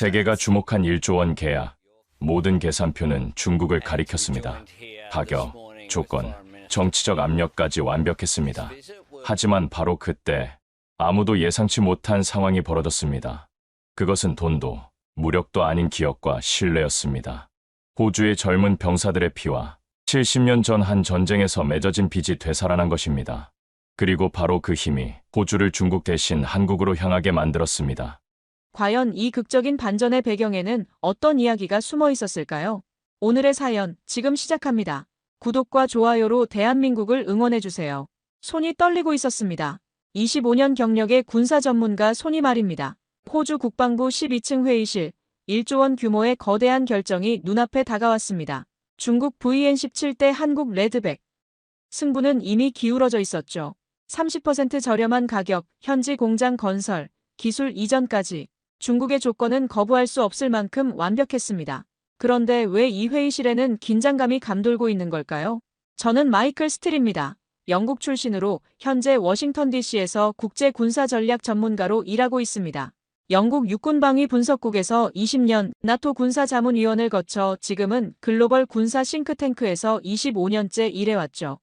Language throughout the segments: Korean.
세계가 주목한 1조 원 계약. 모든 계산표는 중국을 가리켰습니다. 가격, 조건, 정치적 압력까지 완벽했습니다. 하지만 바로 그때 아무도 예상치 못한 상황이 벌어졌습니다. 그것은 돈도 무력도 아닌 기억과 신뢰였습니다. 호주의 젊은 병사들의 피와 70년 전 한 전쟁에서 맺어진 빚이 되살아난 것입니다. 그리고 바로 그 힘이 호주를 중국 대신 한국으로 향하게 만들었습니다. 과연 이 극적인 반전의 배경에는 어떤 이야기가 숨어 있었을까요? 오늘의 사연 지금 시작합니다. 구독과 좋아요로 대한민국을 응원해주세요. 손이 떨리고 있었습니다. 25년 경력의 군사 전문가 손이 말입니다. 호주 국방부 12층 회의실, 1조 원 규모의 거대한 결정이 눈앞에 다가왔습니다. 중국 VN-17 대 한국 레드백. 승부는 이미 기울어져 있었죠. 30% 저렴한 가격, 현지 공장 건설, 기술 이전까지. 중국의 조건은 거부할 수 없을 만큼 완벽했습니다. 그런데 왜 이 회의실에는 긴장감이 감돌고 있는 걸까요? 저는 마이클 스틸입니다. 영국 출신으로 현재 워싱턴 DC에서 국제 군사 전략 전문가로 일하고 있습니다. 영국 육군방위 분석국에서 20년, 나토 군사자문위원을 거쳐 지금은 글로벌 군사 싱크탱크에서 25년째 일해왔죠.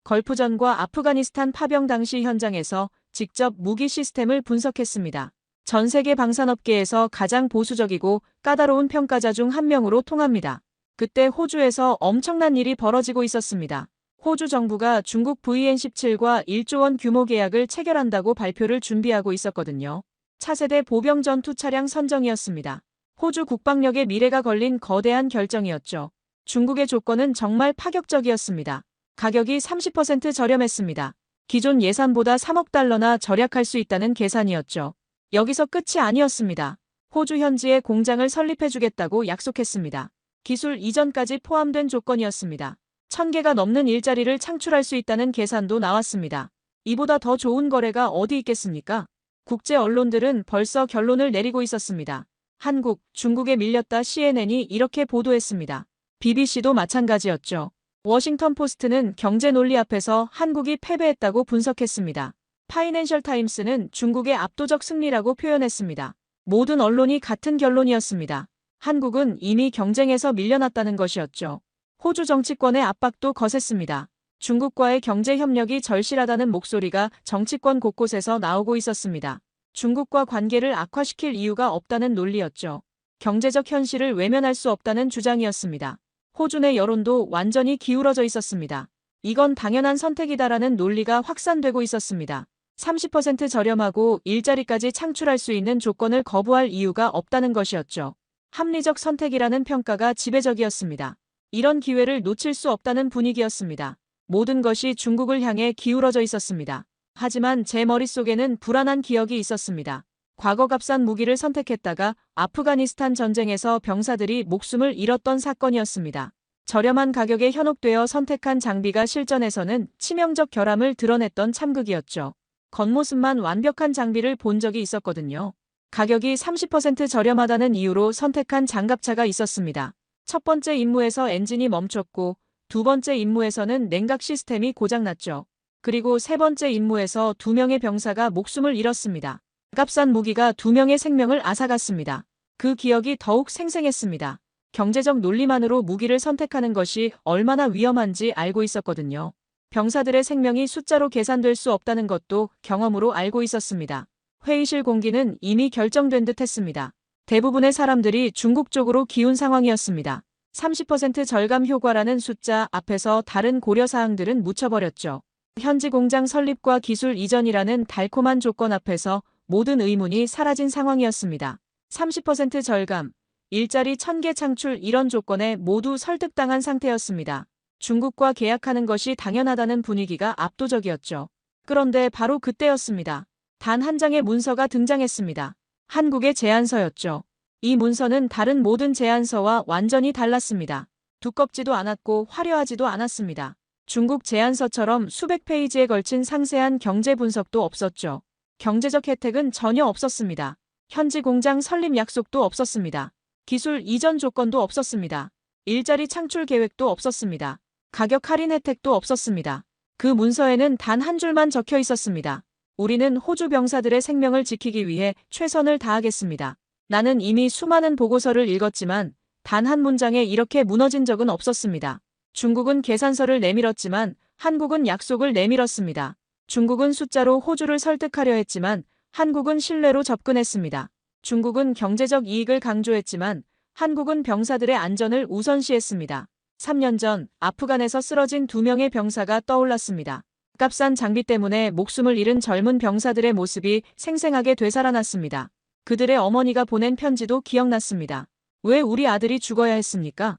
걸프전과 아프가니스탄 파병 당시 현장에서 직접 무기 시스템을 분석했습니다. 전 세계 방산업계에서 가장 보수적이고 까다로운 평가자 중 한 명으로 통합니다. 그때 호주에서 엄청난 일이 벌어지고 있었습니다. 호주 정부가 중국 VN-17과 1조 원 규모 계약을 체결한다고 발표를 준비하고 있었거든요. 차세대 보병 전투 차량 선정이었습니다. 호주 국방력의 미래가 걸린 거대한 결정이었죠. 중국의 조건은 정말 파격적이었습니다. 가격이 30% 저렴했습니다. 기존 예산보다 3억 달러나 절약할 수 있다는 계산이었죠. 여기서 끝이 아니었습니다. 호주 현지에 공장을 설립해주겠다고 약속했습니다. 기술 이전까지 포함된 조건이었습니다. 1000개가 넘는 일자리를 창출할 수 있다는 계산도 나왔습니다. 이보다 더 좋은 거래가 어디 있겠습니까? 국제 언론들은 벌써 결론을 내리고 있었습니다. 한국, 중국에 밀렸다 CNN이 이렇게 보도했습니다. BBC도 마찬가지였죠. 워싱턴 포스트는 경제 논리 앞에서 한국이 패배했다고 분석했습니다. 파이낸셜 타임스는 중국의 압도적 승리라고 표현했습니다. 모든 언론이 같은 결론이었습니다. 한국은 이미 경쟁에서 밀려났다는 것이었죠. 호주 정치권의 압박도 거셌습니다. 중국과의 경제 협력이 절실하다는 목소리가 정치권 곳곳에서 나오고 있었습니다. 중국과 관계를 악화시킬 이유가 없다는 논리였죠. 경제적 현실을 외면할 수 없다는 주장이었습니다. 호주 내 여론도 완전히 기울어져 있었습니다. 이건 당연한 선택이다라는 논리가 확산되고 있었습니다. 30% 저렴하고 일자리까지 창출할 수 있는 조건을 거부할 이유가 없다는 것이었죠. 합리적 선택이라는 평가가 지배적이었습니다. 이런 기회를 놓칠 수 없다는 분위기였습니다. 모든 것이 중국을 향해 기울어져 있었습니다. 하지만 제 머릿속에는 불안한 기억이 있었습니다. 과거 값싼 무기를 선택했다가 아프가니스탄 전쟁에서 병사들이 목숨을 잃었던 사건이었습니다. 저렴한 가격에 현혹되어 선택한 장비가 실전에서는 치명적 결함을 드러냈던 참극이었죠. 겉모습만 완벽한 장비를 본 적이 있었거든요. 가격이 30% 저렴하다는 이유로 선택한 장갑차가 있었습니다. 첫 번째 임무에서 엔진이 멈췄고 두 번째 임무에서는 냉각 시스템이 고장났죠. 그리고 세 번째 임무에서 2명의 병사가 목숨을 잃었습니다. 값싼 무기가 2명의 생명을 앗아갔습니다. 그 기억이 더욱 생생했습니다. 경제적 논리만으로 무기를 선택하는 것이 얼마나 위험한지 알고 있었거든요. 병사들의 생명이 숫자로 계산될 수 없다는 것도 경험으로 알고 있었습니다. 회의실 공기는 이미 결정된 듯 했습니다. 대부분의 사람들이 중국 쪽으로 기운 상황이었습니다. 30% 절감 효과라는 숫자 앞에서 다른 고려사항들은 묻혀버렸죠. 현지 공장 설립과 기술 이전이라는 달콤한 조건 앞에서 모든 의문이 사라진 상황이었습니다. 30% 절감, 일자리 1000개 창출 이런 조건에 모두 설득당한 상태였습니다. 중국과 계약하는 것이 당연하다는 분위기가 압도적이었죠. 그런데 바로 그때였습니다. 단 한 장의 문서가 등장했습니다. 한국의 제안서였죠. 이 문서는 다른 모든 제안서와 완전히 달랐습니다. 두껍지도 않았고 화려하지도 않았습니다. 중국 제안서처럼 수백 페이지에 걸친 상세한 경제 분석도 없었죠. 경제적 혜택은 전혀 없었습니다. 현지 공장 설립 약속도 없었습니다. 기술 이전 조건도 없었습니다. 일자리 창출 계획도 없었습니다. 가격 할인 혜택도 없었습니다. 그 문서에는 단 한 줄만 적혀 있었습니다. 우리는 호주 병사들의 생명을 지키기 위해 최선을 다하겠습니다. 나는 이미 수많은 보고서를 읽었지만 단 한 문장에 이렇게 무너진 적은 없었습니다. 중국은 계산서를 내밀었지만 한국은 약속을 내밀었습니다. 중국은 숫자로 호주를 설득하려 했지만 한국은 신뢰로 접근했습니다. 중국은 경제적 이익을 강조했지만 한국은 병사들의 안전을 우선시했습니다. 3년 전 아프간에서 쓰러진 2명의 병사가 떠올랐습니다. 값싼 장비 때문에 목숨을 잃은 젊은 병사들의 모습이 생생하게 되살아났습니다. 그들의 어머니가 보낸 편지도 기억났습니다. 왜 우리 아들이 죽어야 했습니까?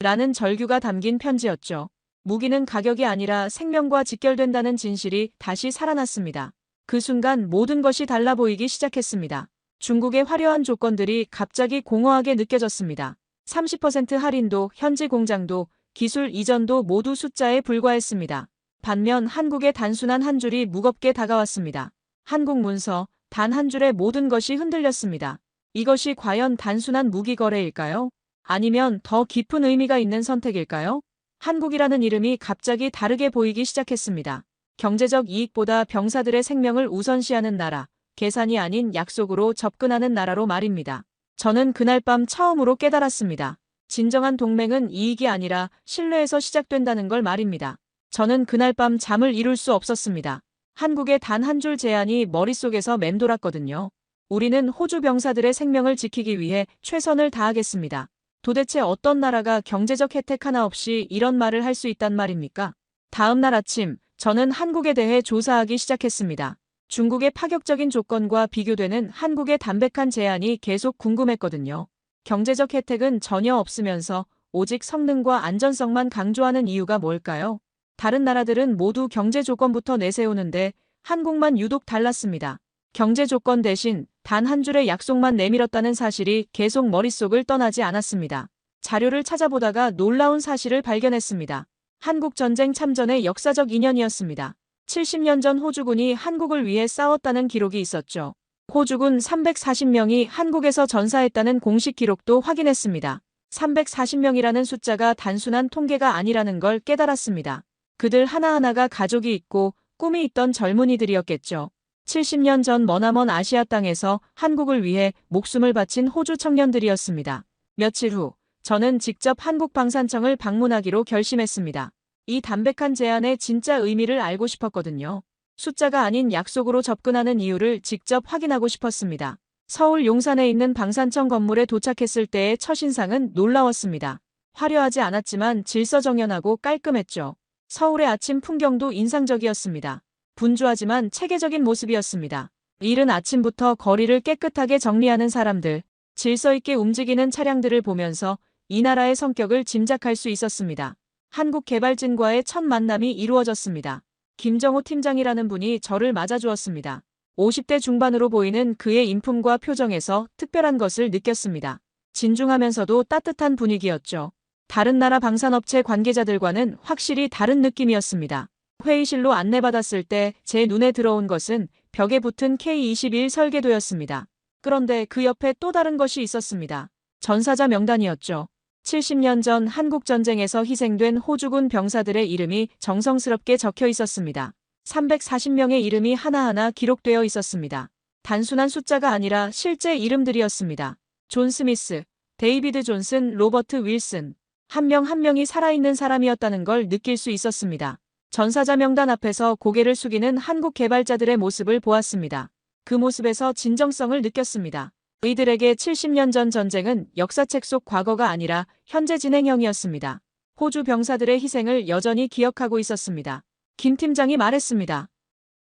라는 절규가 담긴 편지였죠. 무기는 가격이 아니라 생명과 직결된다는 진실이 다시 살아났습니다. 그 순간 모든 것이 달라 보이기 시작했습니다. 중국의 화려한 조건들이 갑자기 공허하게 느껴졌습니다. 30% 할인도, 현지 공장도, 기술 이전도 모두 숫자에 불과했습니다. 반면 한국의 단순한 한 줄이 무겁게 다가왔습니다. 한국 문서, 단 한 줄에 모든 것이 흔들렸습니다. 이것이 과연 단순한 무기 거래일까요? 아니면 더 깊은 의미가 있는 선택일까요? 한국이라는 이름이 갑자기 다르게 보이기 시작했습니다. 경제적 이익보다 병사들의 생명을 우선시하는 나라, 계산이 아닌 약속으로 접근하는 나라로 말입니다. 저는 그날 밤 처음으로 깨달았습니다. 진정한 동맹은 이익이 아니라 신뢰에서 시작된다는 걸 말입니다. 저는 그날 밤 잠을 이룰 수 없었습니다. 한국의 단 한 줄 제안이 머릿속에서 맴돌았거든요. 우리는 호주 병사들의 생명을 지키기 위해 최선을 다하겠습니다. 도대체 어떤 나라가 경제적 혜택 하나 없이 이런 말을 할 수 있단 말입니까? 다음 날 아침, 저는 한국에 대해 조사하기 시작했습니다. 중국의 파격적인 조건과 비교되는 한국의 담백한 제안이 계속 궁금했거든요. 경제적 혜택은 전혀 없으면서 오직 성능과 안전성만 강조하는 이유가 뭘까요? 다른 나라들은 모두 경제 조건부터 내세우는데 한국만 유독 달랐습니다. 경제 조건 대신 단 한 줄의 약속만 내밀었다는 사실이 계속 머릿속을 떠나지 않았습니다. 자료를 찾아보다가 놀라운 사실을 발견했습니다. 한국 전쟁 참전의 역사적 인연이었습니다. 70년 전 호주군이 한국을 위해 싸웠다는 기록이 있었죠. 호주군 340명이 한국에서 전사했다는 공식 기록도 확인했습니다. 340명이라는 숫자가 단순한 통계가 아니라는 걸 깨달았습니다. 그들 하나하나가 가족이 있고 꿈이 있던 젊은이들이었겠죠. 70년 전 머나먼 아시아 땅에서 한국을 위해 목숨을 바친 호주 청년들이었습니다. 며칠 후, 저는 직접 한국 방산청을 방문하기로 결심했습니다. 이 담백한 제안의 진짜 의미를 알고 싶었거든요. 숫자가 아닌 약속으로 접근하는 이유를 직접 확인하고 싶었습니다. 서울 용산에 있는 방산청 건물에 도착했을 때의 첫인상은 놀라웠습니다. 화려하지 않았지만 질서정연하고 깔끔했죠. 서울의 아침 풍경도 인상적이었습니다. 분주하지만 체계적인 모습이었습니다. 이른 아침부터 거리를 깨끗하게 정리하는 사람들, 질서 있게 움직이는 차량들을 보면서 이 나라의 성격을 짐작할 수 있었습니다. 한국개발진과의 첫 만남이 이루어졌습니다. 김정호 팀장이라는 분이 저를 맞아주었습니다. 50대 중반으로 보이는 그의 인품과 표정에서 특별한 것을 느꼈습니다. 진중하면서도 따뜻한 분위기였죠. 다른 나라 방산업체 관계자들과는 확실히 다른 느낌이었습니다. 회의실로 안내받았을 때 제 눈에 들어온 것은 벽에 붙은 K21 설계도였습니다. 그런데 그 옆에 또 다른 것이 있었습니다. 전사자 명단이었죠. 70년 전 한국전쟁에서 희생된 호주군 병사들의 이름이 정성스럽게 적혀 있었습니다. 340명의 이름이 하나하나 기록되어 있었습니다. 단순한 숫자가 아니라 실제 이름들이었습니다. 존 스미스, 데이비드 존슨, 로버트 윌슨. 한 명 한 명이 살아있는 사람이었다는 걸 느낄 수 있었습니다. 전사자 명단 앞에서 고개를 숙이는 한국 개발자들의 모습을 보았습니다. 그 모습에서 진정성을 느꼈습니다. 이들에게 70년 전 전쟁은 역사책 속 과거가 아니라 현재 진행형이었습니다. 호주 병사들의 희생을 여전히 기억하고 있었습니다. 김 팀장이 말했습니다.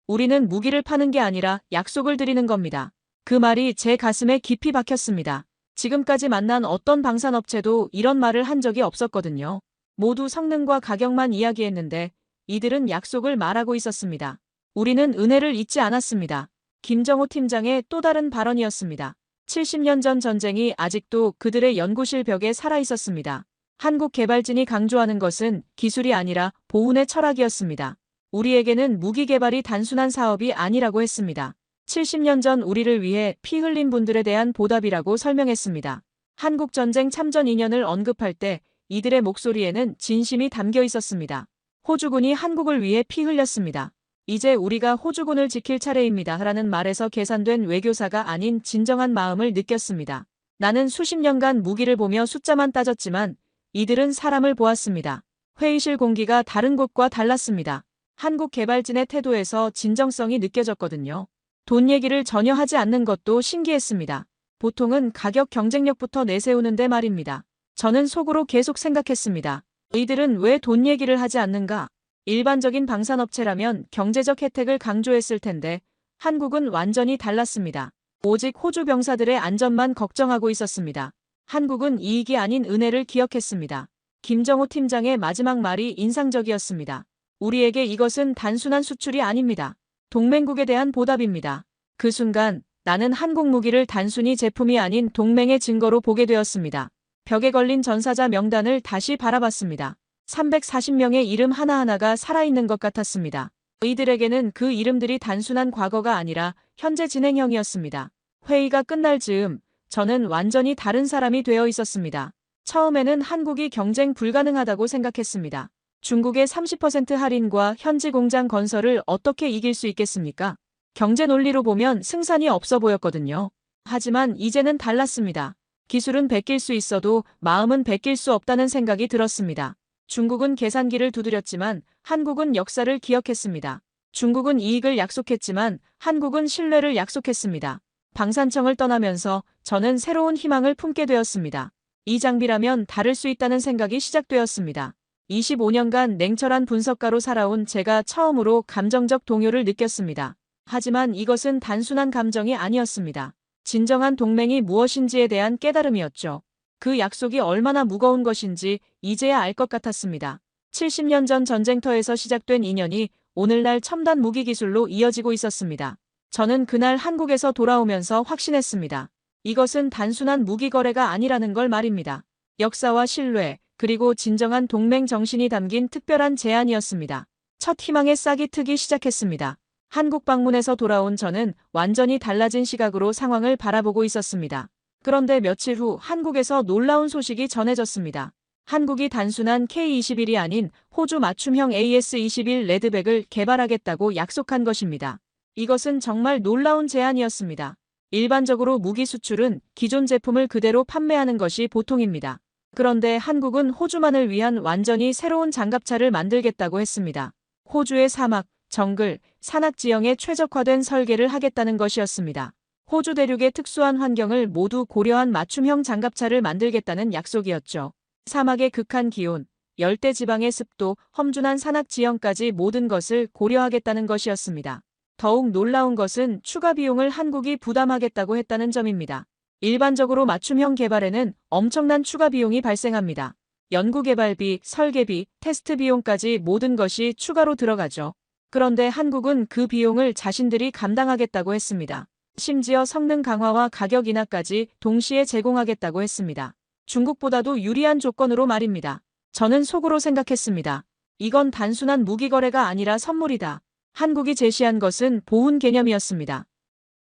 우리는 무기를 파는 게 아니라 약속을 드리는 겁니다. 그 말이 제 가슴에 깊이 박혔습니다. 지금까지 만난 어떤 방산업체도 이런 말을 한 적이 없었거든요. 모두 성능과 가격만 이야기했는데 이들은 약속을 말하고 있었습니다. 우리는 은혜를 잊지 않았습니다. 김정호 팀장의 또 다른 발언이었습니다. 70년 전 전쟁이 아직도 그들의 연구실 벽에 살아있었습니다. 한국 개발진이 강조하는 것은 기술이 아니라 보훈의 철학이었습니다. 우리에게는 무기 개발이 단순한 사업이 아니라고 했습니다. 70년 전 우리를 위해 피 흘린 분들에 대한 보답이라고 설명했습니다. 한국전쟁 참전 인연을 언급할 때 이들의 목소리에는 진심이 담겨 있었습니다. 호주군이 한국을 위해 피 흘렸습니다. 이제 우리가 호주군을 지킬 차례입니다. 라는 말에서 계산된 외교사가 아닌 진정한 마음을 느꼈습니다. 나는 수십 년간 무기를 보며 숫자만 따졌지만 이들은 사람을 보았습니다. 회의실 공기가 다른 곳과 달랐습니다. 한국 개발진의 태도에서 진정성이 느껴졌거든요. 돈 얘기를 전혀 하지 않는 것도 신기했습니다. 보통은 가격 경쟁력부터 내세우는데 말입니다. 저는 속으로 계속 생각했습니다. 이들은 왜 돈 얘기를 하지 않는가? 일반적인 방산업체라면 경제적 혜택을 강조했을 텐데 한국은 완전히 달랐습니다. 오직 호주 병사들의 안전만 걱정하고 있었습니다. 한국은 이익이 아닌 은혜를 기억했습니다. 김정호 팀장의 마지막 말이 인상적이었습니다. 우리에게 이것은 단순한 수출이 아닙니다. 동맹국에 대한 보답입니다. 그 순간 나는 한국 무기를 단순히 제품이 아닌 동맹의 증거로 보게 되었습니다. 벽에 걸린 전사자 명단을 다시 바라봤습니다. 340명의 이름 하나하나가 살아있는 것 같았습니다. 이들에게는 그 이름들이 단순한 과거가 아니라 현재 진행형이었습니다. 회의가 끝날 즈음 저는 완전히 다른 사람이 되어 있었습니다. 처음에는 한국이 경쟁 불가능하다고 생각했습니다. 중국의 30% 할인과 현지 공장 건설을 어떻게 이길 수 있겠습니까? 경제 논리로 보면 승산이 없어 보였거든요. 하지만 이제는 달랐습니다. 기술은 베낄 수 있어도 마음은 베낄 수 없다는 생각이 들었습니다. 중국은 계산기를 두드렸지만 한국은 역사를 기억했습니다. 중국은 이익을 약속했지만 한국은 신뢰를 약속했습니다. 방산청을 떠나면서 저는 새로운 희망을 품게 되었습니다. 이 장비라면 다를 수 있다는 생각이 시작되었습니다. 25년간 냉철한 분석가로 살아온 제가 처음으로 감정적 동요를 느꼈습니다. 하지만 이것은 단순한 감정이 아니었습니다. 진정한 동맹이 무엇인지에 대한 깨달음이었죠. 그 약속이 얼마나 무거운 것인지 이제야 알 것 같았습니다. 70년 전 전쟁터에서 시작된 인연이 오늘날 첨단 무기 기술로 이어지고 있었습니다. 저는 그날 한국에서 돌아오면서 확신했습니다. 이것은 단순한 무기 거래가 아니라는 걸 말입니다. 역사와 신뢰, 그리고 진정한 동맹 정신이 담긴 특별한 제안이었습니다. 첫 희망의 싹이 트기 시작했습니다. 한국 방문에서 돌아온 저는 완전히 달라진 시각으로 상황을 바라보고 있었습니다. 그런데 며칠 후 한국에서 놀라운 소식이 전해졌습니다. 한국이 단순한 K-21이 아닌 호주 맞춤형 AS-21 레드백을 개발하겠다고 약속한 것입니다. 이것은 정말 놀라운 제안이었습니다. 일반적으로 무기 수출은 기존 제품을 그대로 판매하는 것이 보통입니다. 그런데 한국은 호주만을 위한 완전히 새로운 장갑차를 만들겠다고 했습니다. 호주의 사막, 정글, 산악 지형에 최적화된 설계를 하겠다는 것이었습니다. 호주 대륙의 특수한 환경을 모두 고려한 맞춤형 장갑차를 만들겠다는 약속이었죠. 사막의 극한 기온, 열대 지방의 습도, 험준한 산악 지형까지 모든 것을 고려하겠다는 것이었습니다. 더욱 놀라운 것은 추가 비용을 한국이 부담하겠다고 했다는 점입니다. 일반적으로 맞춤형 개발에는 엄청난 추가 비용이 발생합니다. 연구개발비, 설계비, 테스트 비용까지 모든 것이 추가로 들어가죠. 그런데 한국은 그 비용을 자신들이 감당하겠다고 했습니다. 심지어 성능 강화와 가격 인하까지 동시에 제공하겠다고 했습니다. 중국보다도 유리한 조건으로 말입니다. 저는 속으로 생각했습니다. 이건 단순한 무기 거래가 아니라 선물이다. 한국이 제시한 것은 보훈 개념이었습니다.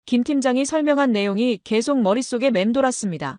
김 팀장이 설명한 내용이 계속 머릿속에 맴돌았습니다.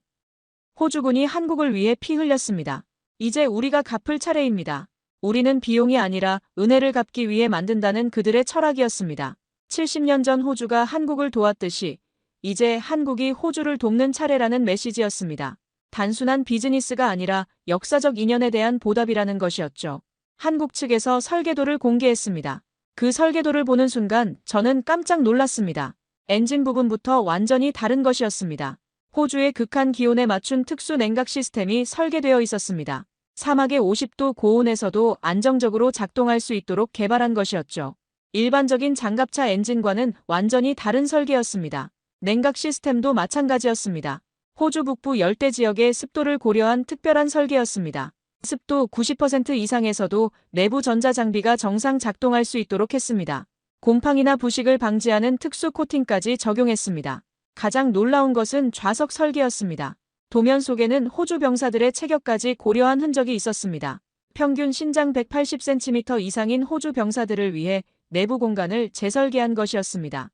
호주군이 한국을 위해 피 흘렸습니다. 이제 우리가 갚을 차례입니다. 우리는 비용이 아니라 은혜를 갚기 위해 만든다는 그들의 철학이었습니다. 70년 전 호주가 한국을 도왔듯이 이제 한국이 호주를 돕는 차례라는 메시지였습니다. 단순한 비즈니스가 아니라 역사적 인연에 대한 보답이라는 것이었죠. 한국 측에서 설계도를 공개했습니다. 그 설계도를 보는 순간 저는 깜짝 놀랐습니다. 엔진 부분부터 완전히 다른 것이었습니다. 호주의 극한 기온에 맞춘 특수 냉각 시스템이 설계되어 있었습니다. 사막의 50도 고온에서도 안정적으로 작동할 수 있도록 개발한 것이었죠. 일반적인 장갑차 엔진과는 완전히 다른 설계였습니다. 냉각 시스템도 마찬가지였습니다. 호주 북부 열대 지역의 습도를 고려한 특별한 설계였습니다. 습도 90% 이상에서도 내부 전자장비가 정상 작동할 수 있도록 했습니다. 곰팡이나 부식을 방지하는 특수 코팅까지 적용했습니다. 가장 놀라운 것은 좌석 설계였습니다. 도면 속에는 호주 병사들의 체격까지 고려한 흔적이 있었습니다. 평균 신장 180cm 이상인 호주 병사들을 위해 내부 공간을 재설계한 것이었습니다.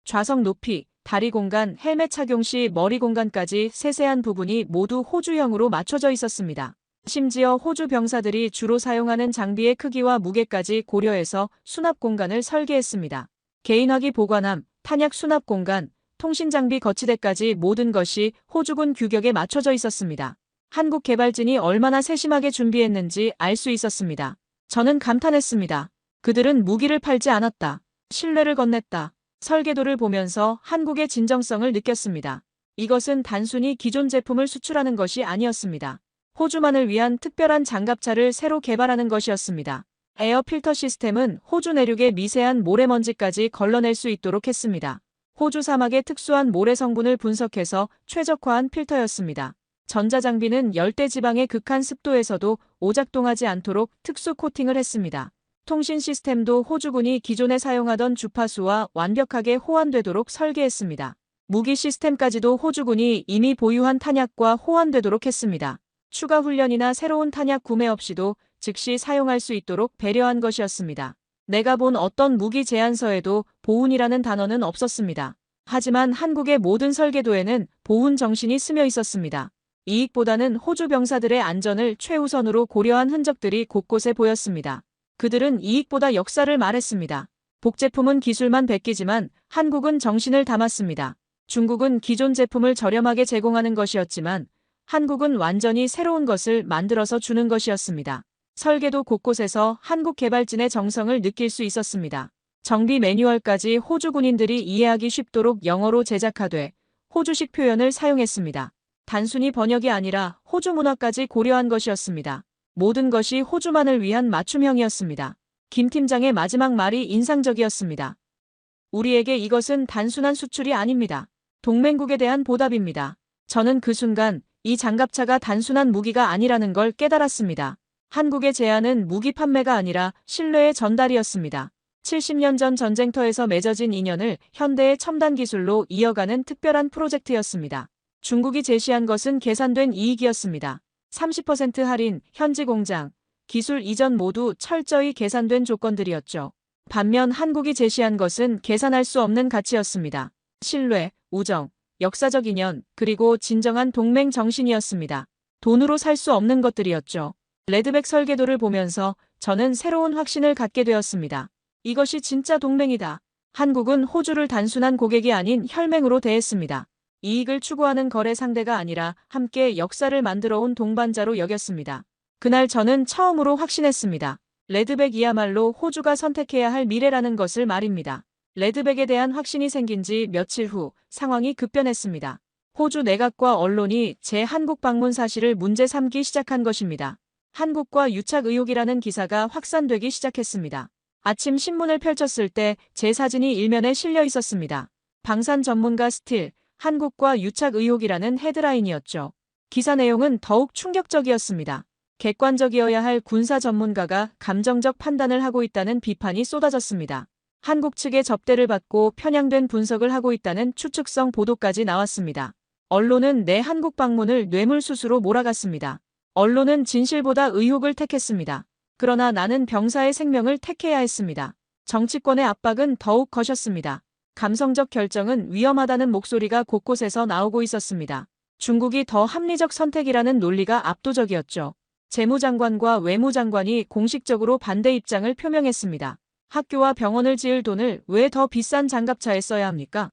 좌석 높이, 다리 공간, 헬멧 착용 시 머리 공간까지 세세한 부분이 모두 호주형으로 맞춰져 있었습니다. 심지어 호주 병사들이 주로 사용하는 장비의 크기와 무게까지 고려해서 수납 공간을 설계했습니다. 개인화기 보관함, 탄약 수납 공간, 통신 장비 거치대까지 모든 것이 호주군 규격에 맞춰져 있었습니다. 한국 개발진이 얼마나 세심하게 준비했는지 알 수 있었습니다. 저는 감탄했습니다. 그들은 무기를 팔지 않았다. 신뢰를 건넸다. 설계도를 보면서 한국의 진정성을 느꼈습니다. 이것은 단순히 기존 제품을 수출하는 것이 아니었습니다. 호주만을 위한 특별한 장갑차를 새로 개발하는 것이었습니다. 에어 필터 시스템은 호주 내륙의 미세한 모래먼지까지 걸러낼 수 있도록 했습니다. 호주 사막의 특수한 모래 성분을 분석해서 최적화한 필터였습니다. 전자장비는 열대지방의 극한 습도에서도 오작동하지 않도록 특수 코팅을 했습니다. 통신 시스템도 호주군이 기존에 사용하던 주파수와 완벽하게 호환되도록 설계했습니다. 무기 시스템까지도 호주군이 이미 보유한 탄약과 호환되도록 했습니다. 추가 훈련이나 새로운 탄약 구매 없이도 즉시 사용할 수 있도록 배려한 것이었습니다. 내가 본 어떤 무기 제안서에도 보훈이라는 단어는 없었습니다. 하지만 한국의 모든 설계도에는 보훈 정신이 스며 있었습니다. 이익보다는 호주 병사들의 안전을 최우선으로 고려한 흔적들이 곳곳에 보였습니다. 그들은 이익보다 역사를 말했습니다. 복제품은 기술만 베끼지만 한국은 정신을 담았습니다. 중국은 기존 제품을 저렴하게 제공하는 것이었지만 한국은 완전히 새로운 것을 만들어서 주는 것이었습니다. 설계도 곳곳에서 한국 개발진의 정성을 느낄 수 있었습니다. 정비 매뉴얼까지 호주 군인들이 이해하기 쉽도록 영어로 제작하되 호주식 표현을 사용했습니다. 단순히 번역이 아니라 호주 문화까지 고려한 것이었습니다. 모든 것이 호주만을 위한 맞춤형이었습니다. 김 팀장의 마지막 말이 인상적이었습니다. 우리에게 이것은 단순한 수출이 아닙니다. 동맹국에 대한 보답입니다. 저는 그 순간 이 장갑차가 단순한 무기가 아니라는 걸 깨달았습니다. 한국의 제안은 무기 판매가 아니라 신뢰의 전달이었습니다. 70년 전 전쟁터에서 맺어진 인연을 현대의 첨단 기술로 이어가는 특별한 프로젝트였습니다. 중국이 제시한 것은 계산된 이익이었습니다. 30% 할인, 현지 공장, 기술 이전 모두 철저히 계산된 조건들이었죠. 반면 한국이 제시한 것은 계산할 수 없는 가치였습니다. 신뢰, 우정, 역사적 인연, 그리고 진정한 동맹 정신이었습니다. 돈으로 살 수 없는 것들이었죠. 레드백 설계도를 보면서 저는 새로운 확신을 갖게 되었습니다. 이것이 진짜 동맹이다. 한국은 호주를 단순한 고객이 아닌 혈맹으로 대했습니다. 이익을 추구하는 거래 상대가 아니라 함께 역사를 만들어 온 동반자로 여겼습니다. 그날 저는 처음으로 확신했습니다. 레드백이야말로 호주가 선택해야 할 미래라는 것을 말입니다. 레드백에 대한 확신이 생긴 지 며칠 후 상황이 급변했습니다. 호주 내각과 언론이 제 한국 방문 사실을 문제 삼기 시작한 것입니다. 한국과 유착 의혹이라는 기사가 확산되기 시작했습니다. 아침 신문을 펼쳤을 때 제 사진이 일면에 실려 있었습니다. 방산 전문가 스틸, 한국과 유착 의혹이라는 헤드라인이었죠. 기사 내용은 더욱 충격적이었습니다. 객관적이어야 할 군사 전문가가 감정적 판단을 하고 있다는 비판이 쏟아졌습니다. 한국 측의 접대를 받고 편향된 분석을 하고 있다는 추측성 보도까지 나왔습니다. 언론은 내 한국 방문을 뇌물수수로 몰아갔습니다. 언론은 진실보다 의혹을 택했습니다. 그러나 나는 병사의 생명을 택해야 했습니다. 정치권의 압박은 더욱 거셨습니다. 감성적 결정은 위험하다는 목소리가 곳곳에서 나오고 있었습니다. 중국이 더 합리적 선택이라는 논리가 압도적이었죠. 재무장관과 외무장관이 공식적으로 반대 입장을 표명했습니다. 학교와 병원을 지을 돈을 왜 더 비싼 장갑차에 써야 합니까?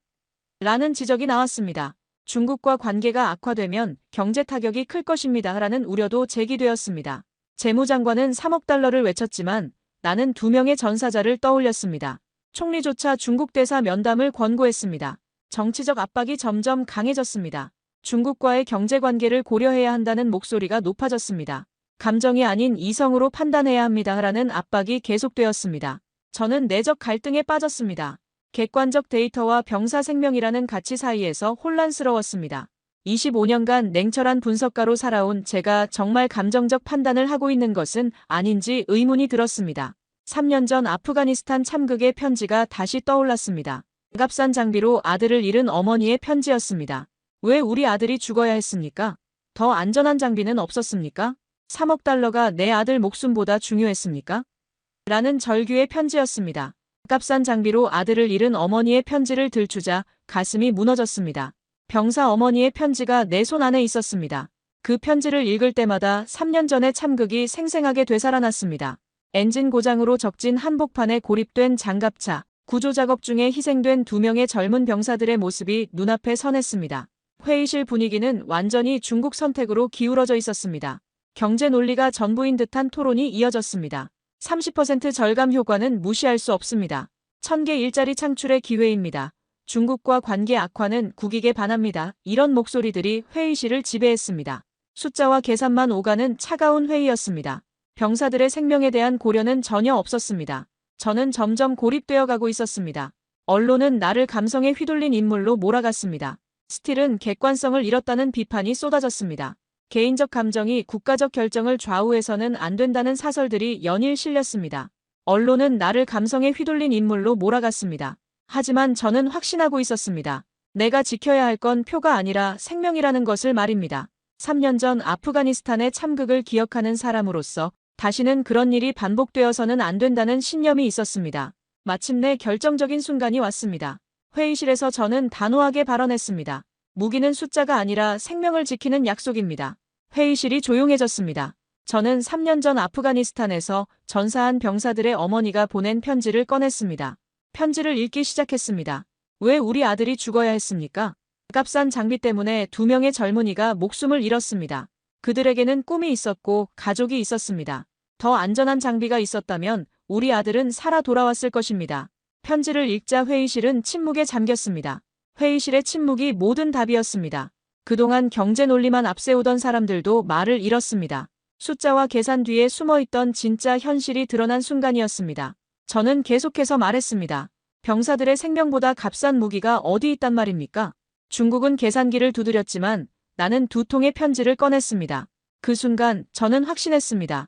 라는 지적이 나왔습니다. 중국과 관계가 악화되면 경제 타격이 클 것입니다. 라는 우려도 제기되었습니다. 재무장관은 3억 달러를 외쳤지만 나는 2명의 전사자를 떠올렸습니다. 총리조차 중국 대사 면담을 권고했습니다. 정치적 압박이 점점 강해졌습니다. 중국과의 경제관계를 고려해야 한다는 목소리가 높아졌습니다. 감정이 아닌 이성으로 판단해야 합니다라는 압박이 계속되었습니다. 저는 내적 갈등에 빠졌습니다. 객관적 데이터와 병사 생명이라는 가치 사이에서 혼란스러웠습니다. 25년간 냉철한 분석가로 살아온 제가 정말 감정적 판단을 하고 있는 것은 아닌지 의문이 들었습니다. 3년 전 아프가니스탄 참극의 편지가 다시 떠올랐습니다. 값싼 장비로 아들을 잃은 어머니의 편지였습니다. 왜 우리 아들이 죽어야 했습니까? 더 안전한 장비는 없었습니까? 3억 달러가 내 아들 목숨보다 중요했습니까? 라는 절규의 편지였습니다. 값싼 장비로 아들을 잃은 어머니의 편지를 들추자 가슴이 무너졌습니다. 병사 어머니의 편지가 내 손 안에 있었습니다. 그 편지를 읽을 때마다 3년 전의 참극이 생생하게 되살아났습니다. 엔진 고장으로 적진 한복판에 고립된 장갑차, 구조 작업 중에 희생된 2명의 젊은 병사들의 모습이 눈앞에 선했습니다. 회의실 분위기는 완전히 중국 선택으로 기울어져 있었습니다. 경제 논리가 전부인 듯한 토론이 이어졌습니다. 30% 절감 효과는 무시할 수 없습니다. 1000개 일자리 창출의 기회입니다. 중국과 관계 악화는 국익에 반합니다. 이런 목소리들이 회의실을 지배했습니다. 숫자와 계산만 오가는 차가운 회의였습니다. 병사들의 생명에 대한 고려는 전혀 없었습니다. 저는 점점 고립되어 가고 있었습니다. 언론은 나를 감성에 휘둘린 인물로 몰아갔습니다. 스틸은 객관성을 잃었다는 비판이 쏟아졌습니다. 개인적 감정이 국가적 결정을 좌우해서는 안 된다는 사설들이 연일 실렸습니다. 언론은 나를 감성에 휘둘린 인물로 몰아갔습니다. 하지만 저는 확신하고 있었습니다. 내가 지켜야 할 건 표가 아니라 생명이라는 것을 말입니다. 3년 전 아프가니스탄의 참극을 기억하는 사람으로서 다시는 그런 일이 반복되어서는 안 된다는 신념이 있었습니다. 마침내 결정적인 순간이 왔습니다. 회의실에서 저는 단호하게 발언했습니다. 무기는 숫자가 아니라 생명을 지키는 약속입니다. 회의실이 조용해졌습니다. 저는 3년 전 아프가니스탄에서 전사한 병사들의 어머니가 보낸 편지를 꺼냈습니다. 편지를 읽기 시작했습니다. 왜 우리 아들이 죽어야 했습니까? 값싼 장비 때문에 2명의 젊은이가 목숨을 잃었습니다. 그들에게는 꿈이 있었고 가족이 있었습니다. 더 안전한 장비가 있었다면 우리 아들은 살아 돌아왔을 것입니다. 편지를 읽자 회의실은 침묵에 잠겼습니다. 회의실의 침묵이 모든 답이었습니다. 그동안 경제 논리만 앞세우던 사람들도 말을 잃었습니다. 숫자와 계산 뒤에 숨어있던 진짜 현실이 드러난 순간이었습니다. 저는 계속해서 말했습니다. 병사들의 생명보다 값싼 무기가 어디 있단 말입니까? 중국은 계산기를 두드렸지만 나는 2통의 편지를 꺼냈습니다. 그 순간 저는 확신했습니다.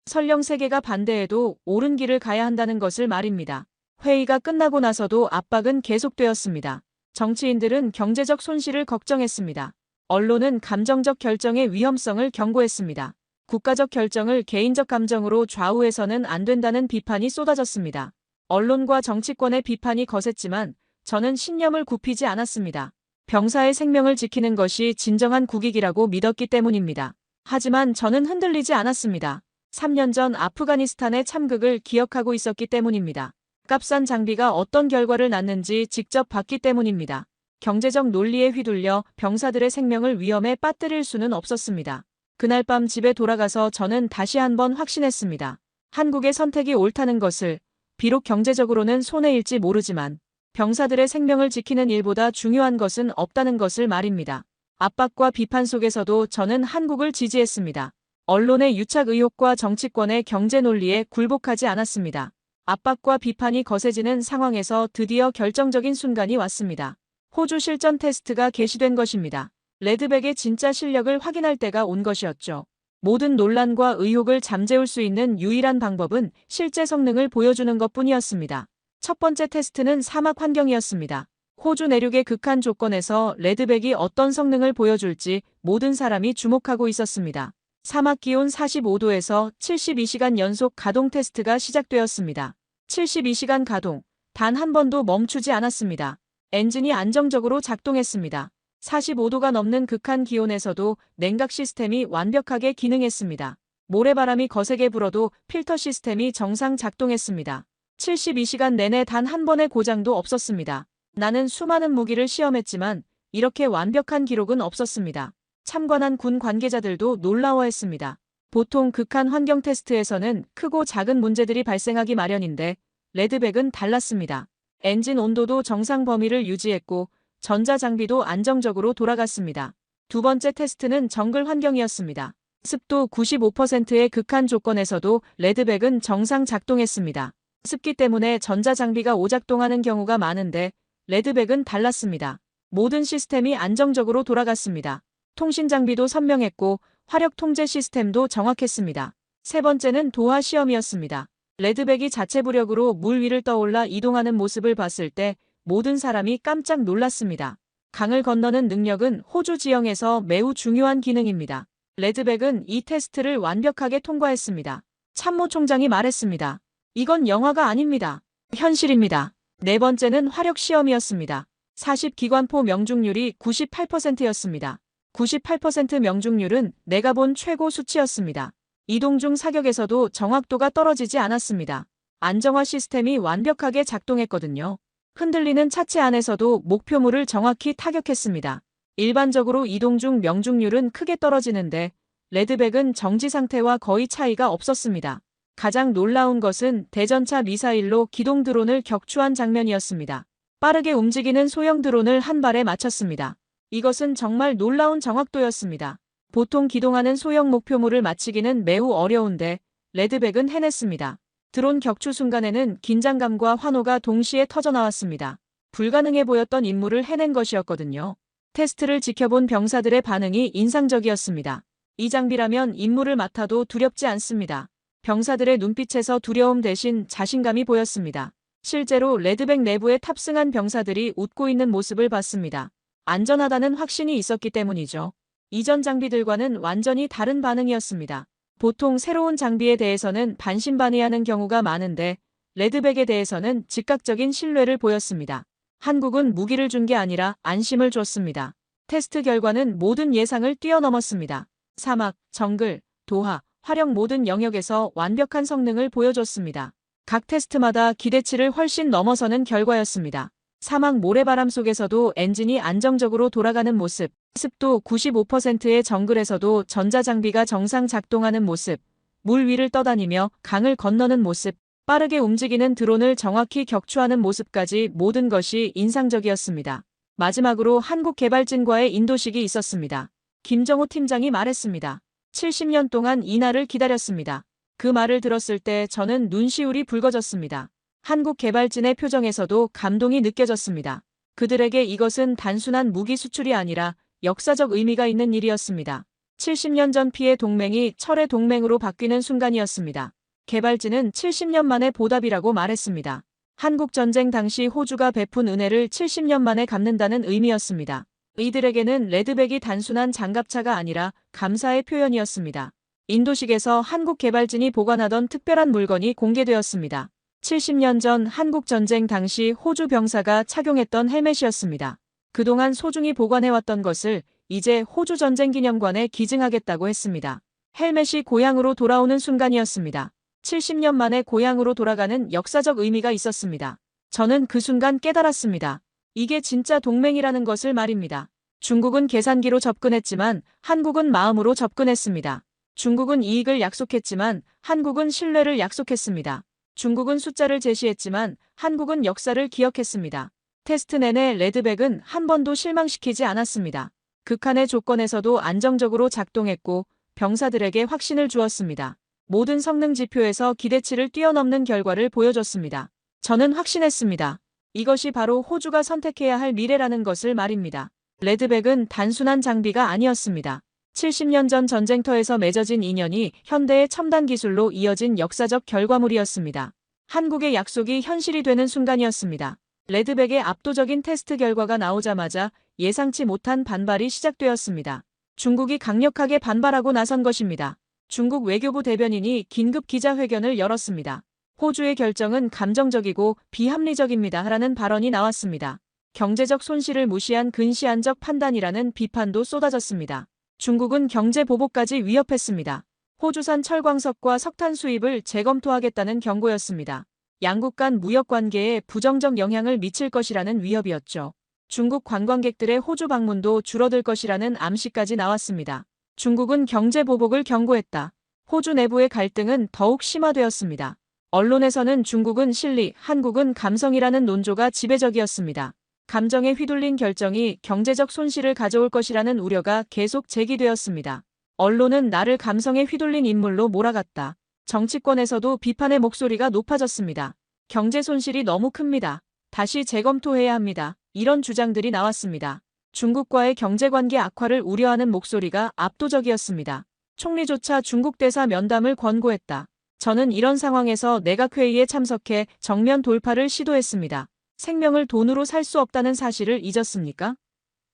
설령 세계가 반대해도 옳은 길을 가야 한다는 것을 말입니다. 회의가 끝나고 나서도 압박은 계속되었습니다. 정치인들은 경제적 손실을 걱정했습니다. 언론은 감정적 결정의 위험성을 경고했습니다. 국가적 결정을 개인적 감정으로 좌우해서는 안 된다는 비판이 쏟아졌습니다. 언론과 정치권의 비판이 거셌지만 저는 신념을 굽히지 않았습니다. 병사의 생명을 지키는 것이 진정한 국익이라고 믿었기 때문입니다. 하지만 저는 흔들리지 않았습니다. 3년 전 아프가니스탄의 참극을 기억하고 있었기 때문입니다. 값싼 장비가 어떤 결과를 낳는지 직접 봤기 때문입니다. 경제적 논리에 휘둘려 병사들의 생명을 위험에 빠뜨릴 수는 없었습니다. 그날 밤 집에 돌아가서 저는 다시 한번 확신했습니다. 한국의 선택이 옳다는 것을. 비록 경제적으로는 손해일지 모르지만 병사들의 생명을 지키는 일보다 중요한 것은 없다는 것을 말입니다. 압박과 비판 속에서도 저는 한국을 지지했습니다. 언론의 유착 의혹과 정치권의 경제 논리에 굴복하지 않았습니다. 압박과 비판이 거세지는 상황에서 드디어 결정적인 순간이 왔습니다. 호주 실전 테스트가 개시된 것입니다. 레드백의 진짜 실력을 확인할 때가 온 것이었죠. 모든 논란과 의혹을 잠재울 수 있는 유일한 방법은 실제 성능을 보여주는 것뿐이었습니다. 첫 번째 테스트는 사막 환경이었습니다. 호주 내륙의 극한 조건에서 레드백이 어떤 성능을 보여줄지 모든 사람이 주목하고 있었습니다. 사막 기온 45도에서 72시간 연속 가동 테스트가 시작되었습니다. 72시간 가동, 단 한 번도 멈추지 않았습니다. 엔진이 안정적으로 작동했습니다. 45도가 넘는 극한 기온에서도 냉각 시스템이 완벽하게 기능했습니다. 모래바람이 거세게 불어도 필터 시스템이 정상 작동했습니다. 72시간 내내 단 한 번의 고장도 없었습니다. 나는 수많은 무기를 시험했지만 이렇게 완벽한 기록은 없었습니다. 참관한 군 관계자들도 놀라워했습니다. 보통 극한 환경 테스트에서는 크고 작은 문제들이 발생하기 마련인데 레드백은 달랐습니다. 엔진 온도도 정상 범위를 유지했고 전자장비도 안정적으로 돌아갔습니다. 두 번째 테스트는 정글 환경이었습니다. 습도 95%의 극한 조건에서도 레드백은 정상 작동했습니다. 습기 때문에 전자장비가 오작동하는 경우가 많은데 레드백은 달랐습니다. 모든 시스템이 안정적으로 돌아갔습니다. 통신장비도 선명했고 화력 통제 시스템도 정확했습니다. 세 번째는 도하 시험이었습니다. 레드백이 자체 부력으로 물 위를 떠올라 이동하는 모습을 봤을 때 모든 사람이 깜짝 놀랐습니다. 강을 건너는 능력은 호주 지형에서 매우 중요한 기능입니다. 레드백은 이 테스트를 완벽하게 통과했습니다. 참모 총장이 말했습니다. 이건 영화가 아닙니다. 현실입니다. 네 번째는 화력 시험이었습니다. 40기관포 명중률이 98%였습니다. 98% 명중률은 내가 본 최고 수치였습니다. 이동 중 사격에서도 정확도가 떨어지지 않았습니다. 안정화 시스템이 완벽하게 작동했거든요. 흔들리는 차체 안에서도 목표물을 정확히 타격했습니다. 일반적으로 이동 중 명중률은 크게 떨어지는데 레드백은 정지 상태와 거의 차이가 없었습니다. 가장 놀라운 것은 대전차 미사일로 기동 드론을 격추한 장면이었습니다. 빠르게 움직이는 소형 드론을 한 발에 맞췄습니다. 이것은 정말 놀라운 정확도였습니다. 보통 기동하는 소형 목표물을 맞히기는 매우 어려운데 레드백은 해냈습니다. 드론 격추 순간에는 긴장감과 환호가 동시에 터져나왔습니다. 불가능해 보였던 임무를 해낸 것이었거든요. 테스트를 지켜본 병사들의 반응이 인상적이었습니다. 이 장비라면 임무를 맡아도 두렵지 않습니다. 병사들의 눈빛에서 두려움 대신 자신감이 보였습니다. 실제로 레드백 내부에 탑승한 병사들이 웃고 있는 모습을 봤습니다. 안전하다는 확신이 있었기 때문이죠. 이전 장비들과는 완전히 다른 반응이었습니다. 보통 새로운 장비에 대해서는 반신반의하는 경우가 많은데 레드백에 대해서는 즉각적인 신뢰를 보였습니다. 한국은 무기를 준 게 아니라 안심을 줬습니다. 테스트 결과는 모든 예상을 뛰어넘었습니다. 사막, 정글, 도하, 화력 모든 영역에서 완벽한 성능을 보여줬습니다. 각 테스트마다 기대치를 훨씬 넘어서는 결과였습니다. 사막 모래바람 속에서도 엔진이 안정적으로 돌아가는 모습, 습도 95%의 정글에서도 전자장비가 정상 작동하는 모습, 물 위를 떠다니며 강을 건너는 모습, 빠르게 움직이는 드론을 정확히 격추하는 모습까지 모든 것이 인상적이었습니다. 마지막으로 한국 개발진과의 인도식이 있었습니다. 김정호 팀장이 말했습니다. 70년 동안 이 날을 기다렸습니다. 그 말을 들었을 때 저는 눈시울이 붉어졌습니다. 한국 개발진의 표정에서도 감동이 느껴졌습니다. 그들에게 이것은 단순한 무기 수출이 아니라 역사적 의미가 있는 일이었습니다. 70년 전 피해 동맹이 철의 동맹으로 바뀌는 순간이었습니다. 개발진은 70년 만의 보답이라고 말했습니다. 한국 전쟁 당시 호주가 베푼 은혜를 70년 만에 갚는다는 의미였습니다. 이들에게는 레드백이 단순한 장갑차가 아니라 감사의 표현이었습니다. 인도식에서 한국 개발진이 보관하던 특별한 물건이 공개되었습니다. 70년 전 한국 전쟁 당시 호주 병사가 착용했던 헬멧이었습니다. 그동안 소중히 보관해왔던 것을 이제 호주 전쟁기념관에 기증하겠다고 했습니다. 헬멧이 고향으로 돌아오는 순간이었습니다. 70년 만에 고향으로 돌아가는 역사적 의미가 있었습니다. 저는 그 순간 깨달았습니다. 이게 진짜 동맹이라는 것을 말입니다. 중국은 계산기로 접근했지만 한국은 마음으로 접근했습니다. 중국은 이익을 약속했지만 한국은 신뢰를 약속했습니다. 중국은 숫자를 제시했지만 한국은 역사를 기억했습니다. 테스트 내내 레드백은 한 번도 실망시키지 않았습니다. 극한의 조건에서도 안정적으로 작동했고 병사들에게 확신을 주었습니다. 모든 성능 지표에서 기대치를 뛰어넘는 결과를 보여줬습니다. 저는 확신했습니다. 이것이 바로 호주가 선택해야 할 미래라는 것을 말입니다. 레드백은 단순한 장비가 아니었습니다. 70년 전 전쟁터에서 맺어진 인연이 현대의 첨단 기술로 이어진 역사적 결과물이었습니다. 한국의 약속이 현실이 되는 순간이었습니다. 레드백의 압도적인 테스트 결과가 나오자마자 예상치 못한 반발이 시작되었습니다. 중국이 강력하게 반발하고 나선 것입니다. 중국 외교부 대변인이 긴급 기자회견을 열었습니다. 호주의 결정은 감정적이고 비합리적입니다. 라는 발언이 나왔습니다. 경제적 손실을 무시한 근시안적 판단이라는 비판도 쏟아졌습니다. 중국은 경제 보복까지 위협했습니다. 호주산 철광석과 석탄 수입을 재검토하겠다는 경고였습니다. 양국 간 무역 관계에 부정적 영향을 미칠 것이라는 위협이었죠. 중국 관광객들의 호주 방문도 줄어들 것이라는 암시까지 나왔습니다. 중국은 경제 보복을 경고했다. 호주 내부의 갈등은 더욱 심화되었습니다. 언론에서는 중국은 실리, 한국은 감성이라는 논조가 지배적이었습니다. 감정에 휘둘린 결정이 경제적 손실을 가져올 것이라는 우려가 계속 제기되었습니다. 언론은 나를 감성에 휘둘린 인물로 몰아갔다. 정치권에서도 비판의 목소리가 높아졌습니다. 경제 손실이 너무 큽니다. 다시 재검토해야 합니다. 이런 주장들이 나왔습니다. 중국과의 경제관계 악화를 우려하는 목소리가 압도적이었습니다. 총리조차 중국 대사 면담을 권고했다. 저는 이런 상황에서 내각회의에 참석해 정면 돌파를 시도했습니다. 생명을 돈으로 살 수 없다는 사실을 잊었습니까?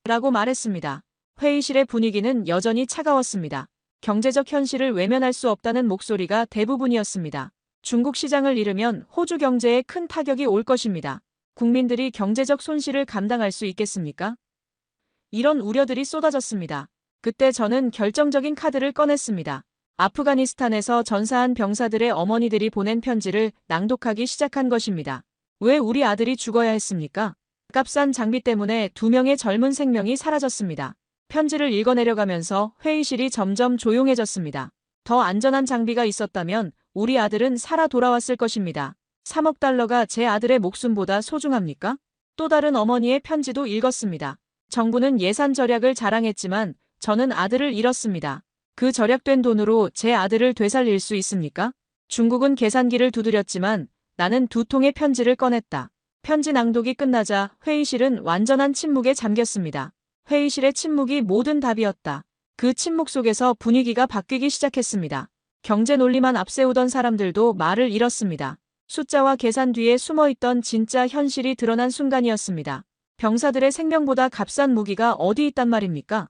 라고 말했습니다. 회의실의 분위기는 여전히 차가웠습니다. 경제적 현실을 외면할 수 없다는 목소리가 대부분이었습니다. 중국 시장을 잃으면 호주 경제에 큰 타격이 올 것입니다. 국민들이 경제적 손실을 감당할 수 있겠습니까? 이런 우려들이 쏟아졌습니다. 그때 저는 결정적인 카드를 꺼냈습니다. 아프가니스탄에서 전사한 병사들의 어머니들이 보낸 편지를 낭독하기 시작한 것입니다. 왜 우리 아들이 죽어야 했습니까? 값싼 장비 때문에 2명의 젊은 생명이 사라졌습니다. 편지를 읽어내려가면서 회의실이 점점 조용해졌습니다. 더 안전한 장비가 있었다면 우리 아들은 살아 돌아왔을 것입니다. 3억 달러가 제 아들의 목숨보다 소중합니까? 또 다른 어머니의 편지도 읽었습니다. 정부는 예산 절약을 자랑했지만 저는 아들을 잃었습니다. 그 절약된 돈으로 제 아들을 되살릴 수 있습니까? 중국은 계산기를 두드렸지만 나는 2통의 편지를 꺼냈다. 편지 낭독이 끝나자 회의실은 완전한 침묵에 잠겼습니다. 회의실의 침묵이 모든 답이었다. 그 침묵 속에서 분위기가 바뀌기 시작했습니다. 경제 논리만 앞세우던 사람들도 말을 잃었습니다. 숫자와 계산 뒤에 숨어있던 진짜 현실이 드러난 순간이었습니다. 병사들의 생명보다 값싼 무기가 어디 있단 말입니까?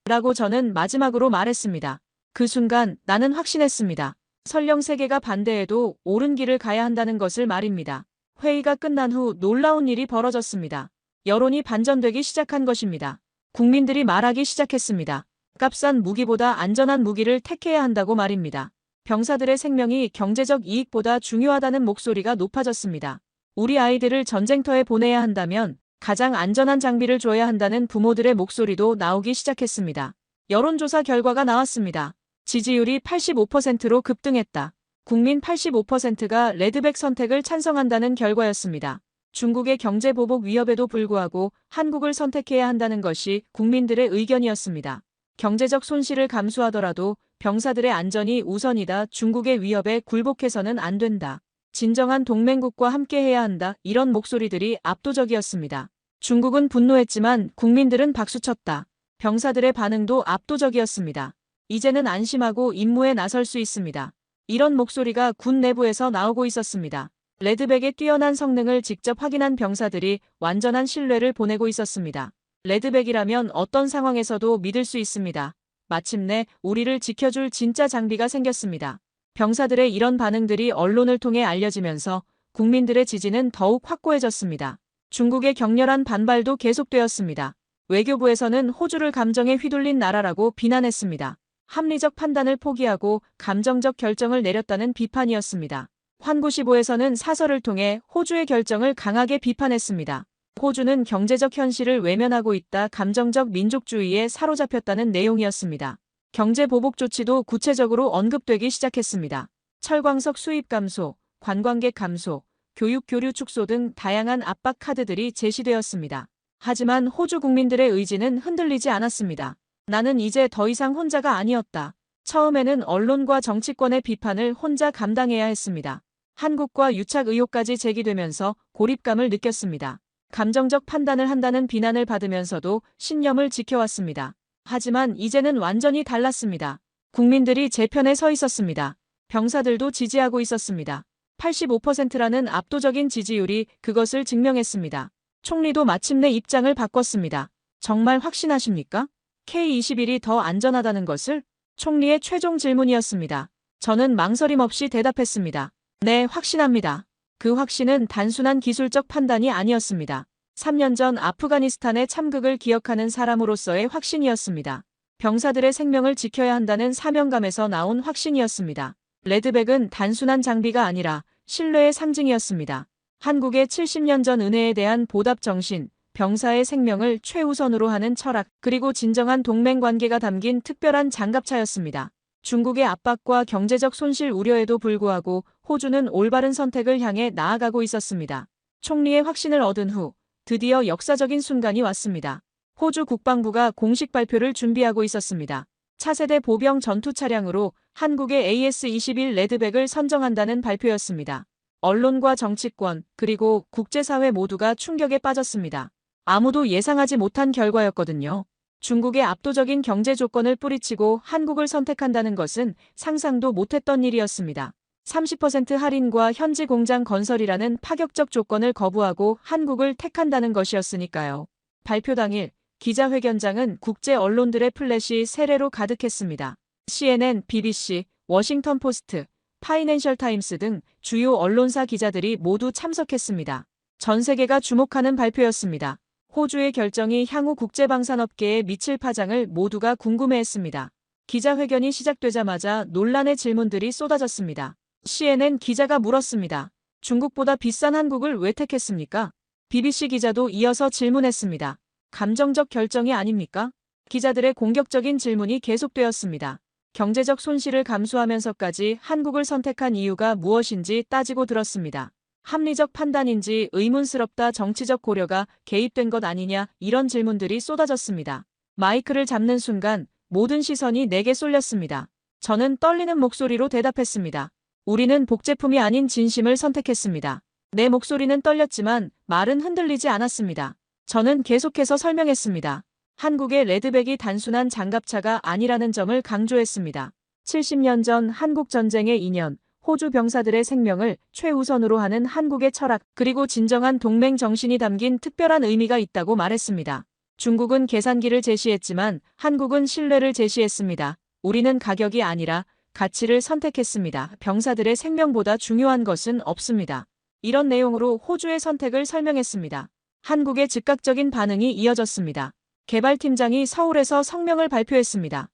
라고 저는 마지막으로 말했습니다. 그 순간 나는 확신했습니다. 설령 세계가 반대해도 옳은 길을 가야 한다는 것을 말입니다. 회의가 끝난 후 놀라운 일이 벌어졌습니다. 여론이 반전되기 시작한 것입니다. 국민들이 말하기 시작했습니다. 값싼 무기보다 안전한 무기를 택해야 한다고 말입니다. 병사들의 생명이 경제적 이익보다 중요하다는 목소리가 높아졌습니다. 우리 아이들을 전쟁터에 보내야 한다면 가장 안전한 장비를 줘야 한다는 부모들의 목소리도 나오기 시작했습니다. 여론조사 결과가 나왔습니다. 지지율이 85%로 급등했다. 국민 85%가 레드백 선택을 찬성한다는 결과였습니다. 중국의 경제 보복 위협에도 불구하고 한국을 선택해야 한다는 것이 국민들의 의견이었습니다. 경제적 손실을 감수하더라도 병사들의 안전이 우선이다. 중국의 위협에 굴복해서는 안 된다. 진정한 동맹국과 함께해야 한다. 이런 목소리들이 압도적이었습니다. 중국은 분노했지만 국민들은 박수쳤다. 병사들의 반응도 압도적이었습니다. 이제는 안심하고 임무에 나설 수 있습니다. 이런 목소리가 군 내부에서 나오고 있었습니다. 레드백의 뛰어난 성능을 직접 확인한 병사들이 완전한 신뢰를 보내고 있었습니다. 레드백이라면 어떤 상황에서도 믿을 수 있습니다. 마침내 우리를 지켜줄 진짜 장비가 생겼습니다. 병사들의 이런 반응들이 언론을 통해 알려지면서 국민들의 지지는 더욱 확고해졌습니다. 중국의 격렬한 반발도 계속되었습니다. 외교부에서는 호주를 감정에 휘둘린 나라라고 비난했습니다. 합리적 판단을 포기하고 감정적 결정을 내렸다는 비판이었습니다. 환구시보에서는 사설을 통해 호주의 결정을 강하게 비판했습니다. 호주는 경제적 현실을 외면하고 있다. 감정적 민족주의에 사로잡혔다는 내용이었습니다. 경제 보복 조치도 구체적으로 언급되기 시작했습니다. 철광석 수입 감소, 관광객 감소, 교육 교류 축소 등 다양한 압박 카드들이 제시되었습니다. 하지만 호주 국민들의 의지는 흔들리지 않았습니다. 나는 이제 더 이상 혼자가 아니었다. 처음에는 언론과 정치권의 비판을 혼자 감당해야 했습니다. 한국과 유착 의혹까지 제기되면서 고립감을 느꼈습니다. 감정적 판단을 한다는 비난을 받으면서도 신념을 지켜왔습니다. 하지만 이제는 완전히 달랐습니다. 국민들이 제 편에 서 있었습니다. 병사들도 지지하고 있었습니다. 85%라는 압도적인 지지율이 그것을 증명했습니다. 총리도 마침내 입장을 바꿨습니다. 정말 확신하십니까? K-21이 더 안전하다는 것을? 총리의 최종 질문이었습니다. 저는 망설임 없이 대답했습니다. 네, 확신합니다. 그 확신은 단순한 기술적 판단이 아니었습니다. 3년 전 아프가니스탄의 참극을 기억하는 사람으로서의 확신이었습니다. 병사들의 생명을 지켜야 한다는 사명감에서 나온 확신이었습니다. 레드백은 단순한 장비가 아니라 신뢰의 상징이었습니다. 한국의 70년 전 은혜에 대한 보답 정신, 병사의 생명을 최우선으로 하는 철학, 그리고 진정한 동맹 관계가 담긴 특별한 장갑차였습니다. 중국의 압박과 경제적 손실 우려에도 불구하고 호주는 올바른 선택을 향해 나아가고 있었습니다. 총리의 확신을 얻은 후 드디어 역사적인 순간이 왔습니다. 호주 국방부가 공식 발표를 준비하고 있었습니다. 차세대 보병 전투 차량으로 한국의 AS-21 레드백을 선정한다는 발표였습니다. 언론과 정치권, 그리고 국제사회 모두가 충격에 빠졌습니다. 아무도 예상하지 못한 결과였거든요. 중국의 압도적인 경제 조건을 뿌리치고 한국을 선택한다는 것은 상상도 못했던 일이었습니다. 30% 할인과 현지 공장 건설이라는 파격적 조건을 거부하고 한국을 택한다는 것이었으니까요. 발표 당일 기자회견장은 국제 언론들의 플래시 세례로 가득했습니다. CNN, BBC, 워싱턴 포스트, 파이낸셜 타임스 등 주요 언론사 기자들이 모두 참석했습니다. 전 세계가 주목하는 발표였습니다. 호주의 결정이 향후 국제방산업계에 미칠 파장을 모두가 궁금해했습니다. 기자회견이 시작되자마자 논란의 질문들이 쏟아졌습니다. CNN 기자가 물었습니다. 중국보다 비싼 한국을 왜 택했습니까? BBC 기자도 이어서 질문했습니다. 감정적 결정이 아닙니까? 기자들의 공격적인 질문이 계속되었습니다. 경제적 손실을 감수하면서까지 한국을 선택한 이유가 무엇인지 따지고 들었습니다. 합리적 판단인지 의문스럽다 정치적 고려가 개입된 것 아니냐 이런 질문들이 쏟아졌습니다. 마이크를 잡는 순간 모든 시선이 내게 쏠렸습니다. 저는 떨리는 목소리로 대답했습니다. 우리는 복제품이 아닌 진심을 선택했습니다. 내 목소리는 떨렸지만 말은 흔들리지 않았습니다. 저는 계속해서 설명했습니다. 한국의 레드백이 단순한 장갑차가 아니라는 점을 강조했습니다. 70년 전 한국 전쟁의 인연, 호주 병사들의 생명을 최우선으로 하는 한국의 철학, 그리고 진정한 동맹 정신이 담긴 특별한 의미가 있다고 말했습니다. 중국은 계산기를 제시했지만 한국은 신뢰를 제시했습니다. 우리는 가격이 아니라 가치를 선택했습니다. 병사들의 생명보다 중요한 것은 없습니다. 이런 내용으로 호주의 선택을 설명했습니다. 한국의 즉각적인 반응이 이어졌습니다. 개발팀장이 서울에서 성명을 발표했습니다.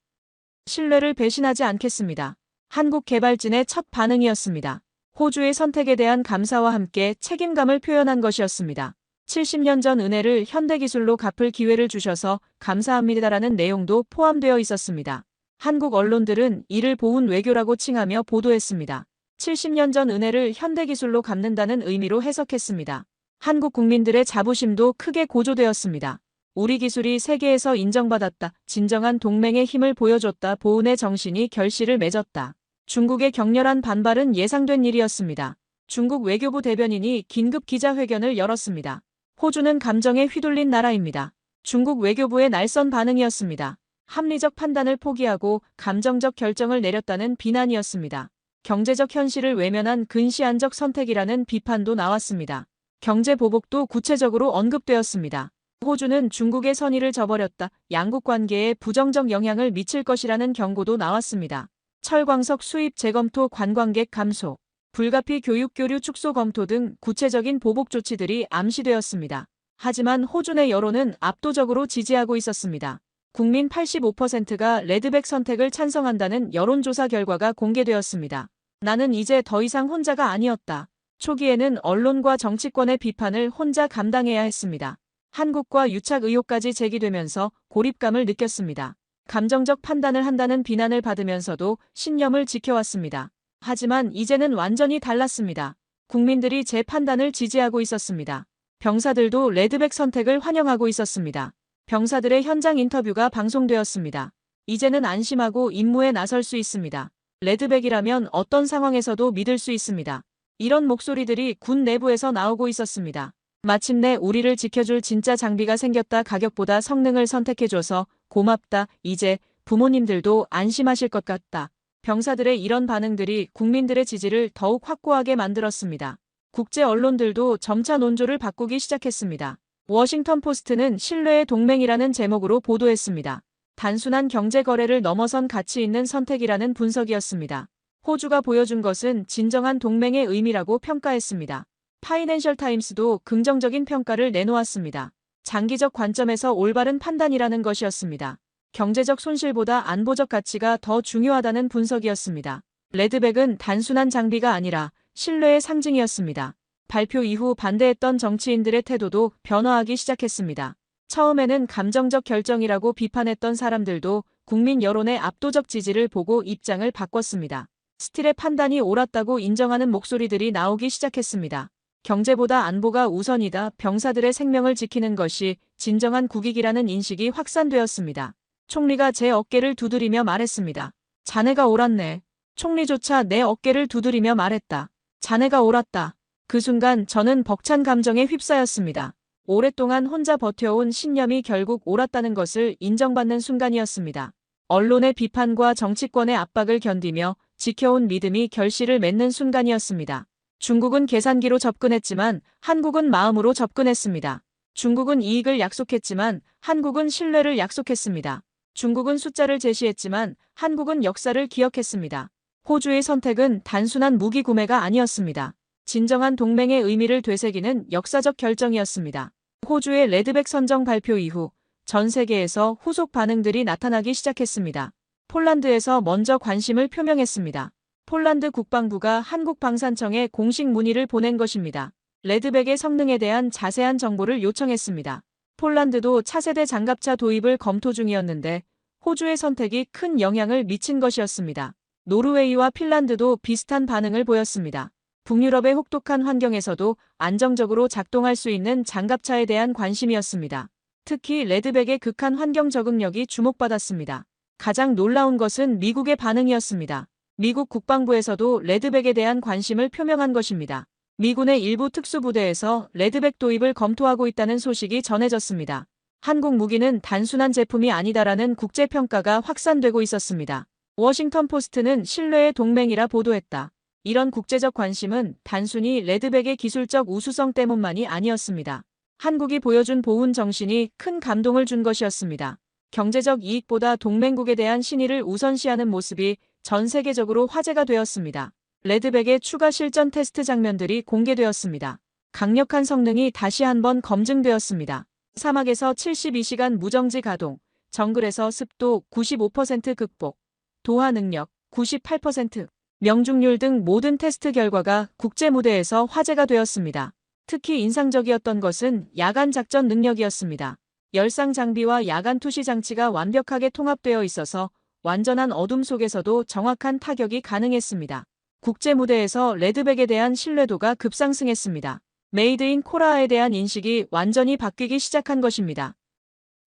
신뢰를 배신하지 않겠습니다. 한국 개발진의 첫 반응이었습니다. 호주의 선택에 대한 감사와 함께 책임감을 표현한 것이었습니다. 70년 전 은혜를 현대기술로 갚을 기회를 주셔서 감사합니다라는 내용도 포함되어 있었습니다. 한국 언론들은 이를 보훈 외교라고 칭하며 보도했습니다. 70년 전 은혜를 현대기술로 갚는다는 의미로 해석했습니다. 한국 국민들의 자부심도 크게 고조되었습니다. 우리 기술이 세계에서 인정받았다. 진정한 동맹의 힘을 보여줬다. 보훈의 정신이 결실을 맺었다. 중국의 격렬한 반발은 예상된 일이었습니다. 중국 외교부 대변인이 긴급 기자회견을 열었습니다. 호주는 감정에 휘둘린 나라입니다. 중국 외교부의 날선 반응이었습니다. 합리적 판단을 포기하고 감정적 결정을 내렸다는 비난이었습니다. 경제적 현실을 외면한 근시안적 선택이라는 비판도 나왔습니다. 경제 보복도 구체적으로 언급되었습니다. 호주는 중국의 선의를 저버렸다. 양국 관계에 부정적 영향을 미칠 것이라는 경고도 나왔습니다. 철광석 수입 재검토 관광객 감소, 불가피 교육 교류 축소 검토 등 구체적인 보복 조치들이 암시되었습니다. 하지만 호주 내 여론은 압도적으로 지지하고 있었습니다. 국민 85%가 레드백 선택을 찬성한다는 여론조사 결과가 공개되었습니다. 나는 이제 더 이상 혼자가 아니었다. 초기에는 언론과 정치권의 비판을 혼자 감당해야 했습니다. 한국과 유착 의혹까지 제기되면서 고립감을 느꼈습니다. 감정적 판단을 한다는 비난을 받으면서도 신념을 지켜왔습니다. 하지만 이제는 완전히 달랐습니다. 국민들이 제 판단을 지지하고 있었습니다. 병사들도 레드백 선택을 환영하고 있었습니다. 병사들의 현장 인터뷰가 방송되었습니다. 이제는 안심하고 임무에 나설 수 있습니다. 레드백이라면 어떤 상황에서도 믿을 수 있습니다. 이런 목소리들이 군 내부에서 나오고 있었습니다. 마침내 우리를 지켜줄 진짜 장비가 생겼다. 가격보다 성능을 선택해줘서 고맙다. 이제 부모님들도 안심하실 것 같다. 병사들의 이런 반응들이 국민들의 지지를 더욱 확고하게 만들었습니다. 국제 언론들도 점차 논조를 바꾸기 시작했습니다. 워싱턴 포스트는 신뢰의 동맹이라는 제목으로 보도했습니다. 단순한 경제 거래를 넘어선 가치 있는 선택이라는 분석이었습니다. 호주가 보여준 것은 진정한 동맹의 의미라고 평가했습니다. 파이낸셜 타임스도 긍정적인 평가를 내놓았습니다. 장기적 관점에서 올바른 판단이라는 것이었습니다. 경제적 손실보다 안보적 가치가 더 중요하다는 분석이었습니다. 레드백은 단순한 장비가 아니라 신뢰의 상징이었습니다. 발표 이후 반대했던 정치인들의 태도도 변화하기 시작했습니다. 처음에는 감정적 결정이라고 비판했던 사람들도 국민 여론의 압도적 지지를 보고 입장을 바꿨습니다. 스틸의 판단이 옳았다고 인정하는 목소리들이 나오기 시작했습니다. 경제보다 안보가 우선이다. 병사들의 생명을 지키는 것이 진정한 국익이라는 인식이 확산되었습니다. 총리가 제 어깨를 두드리며 말했습니다. 자네가 옳았네. 총리조차 내 어깨를 두드리며 말했다. 자네가 옳았다. 그 순간 저는 벅찬 감정에 휩싸였습니다. 오랫동안 혼자 버텨온 신념이 결국 옳았다는 것을 인정받는 순간이었습니다. 언론의 비판과 정치권의 압박을 견디며 지켜온 믿음이 결실을 맺는 순간이었습니다. 중국은 계산기로 접근했지만 한국은 마음으로 접근했습니다. 중국은 이익을 약속했지만 한국은 신뢰를 약속했습니다. 중국은 숫자를 제시했지만 한국은 역사를 기억했습니다. 호주의 선택은 단순한 무기 구매가 아니었습니다. 진정한 동맹의 의미를 되새기는 역사적 결정이었습니다. 호주의 레드백 선정 발표 이후 전 세계에서 후속 반응들이 나타나기 시작했습니다. 폴란드에서 먼저 관심을 표명했습니다. 폴란드 국방부가 한국방산청에 공식 문의를 보낸 것입니다. 레드백의 성능에 대한 자세한 정보를 요청했습니다. 폴란드도 차세대 장갑차 도입을 검토 중이었는데 호주의 선택이 큰 영향을 미친 것이었습니다. 노르웨이와 핀란드도 비슷한 반응을 보였습니다. 북유럽의 혹독한 환경에서도 안정적으로 작동할 수 있는 장갑차에 대한 관심이었습니다. 특히 레드백의 극한 환경 적응력이 주목받았습니다. 가장 놀라운 것은 미국의 반응이었습니다. 미국 국방부에서도 레드백에 대한 관심을 표명한 것입니다. 미군의 일부 특수부대에서 레드백 도입을 검토하고 있다는 소식이 전해졌습니다. 한국 무기는 단순한 제품이 아니다라는 국제평가가 확산되고 있었습니다. 워싱턴 포스트는 신뢰의 동맹이라 보도했다. 이런 국제적 관심은 단순히 레드백의 기술적 우수성 때문만이 아니었습니다. 한국이 보여준 보훈 정신이 큰 감동을 준 것이었습니다. 경제적 이익보다 동맹국에 대한 신의를 우선시하는 모습이 전 세계적으로 화제가 되었습니다. 레드백의 추가 실전 테스트 장면들이 공개되었습니다. 강력한 성능이 다시 한번 검증되었습니다. 사막에서 72시간 무정지 가동, 정글에서 습도 95% 극복, 도하 능력 98%, 명중률 등 모든 테스트 결과가 국제 무대에서 화제가 되었습니다. 특히 인상적이었던 것은 야간 작전 능력이었습니다. 열상 장비와 야간 투시 장치가 완벽하게 통합되어 있어서 완전한 어둠 속에서도 정확한 타격이 가능했습니다. 국제 무대에서 레드백에 대한 신뢰도가 급상승했습니다. 메이드 인 코라에 대한 인식이 완전히 바뀌기 시작한 것입니다.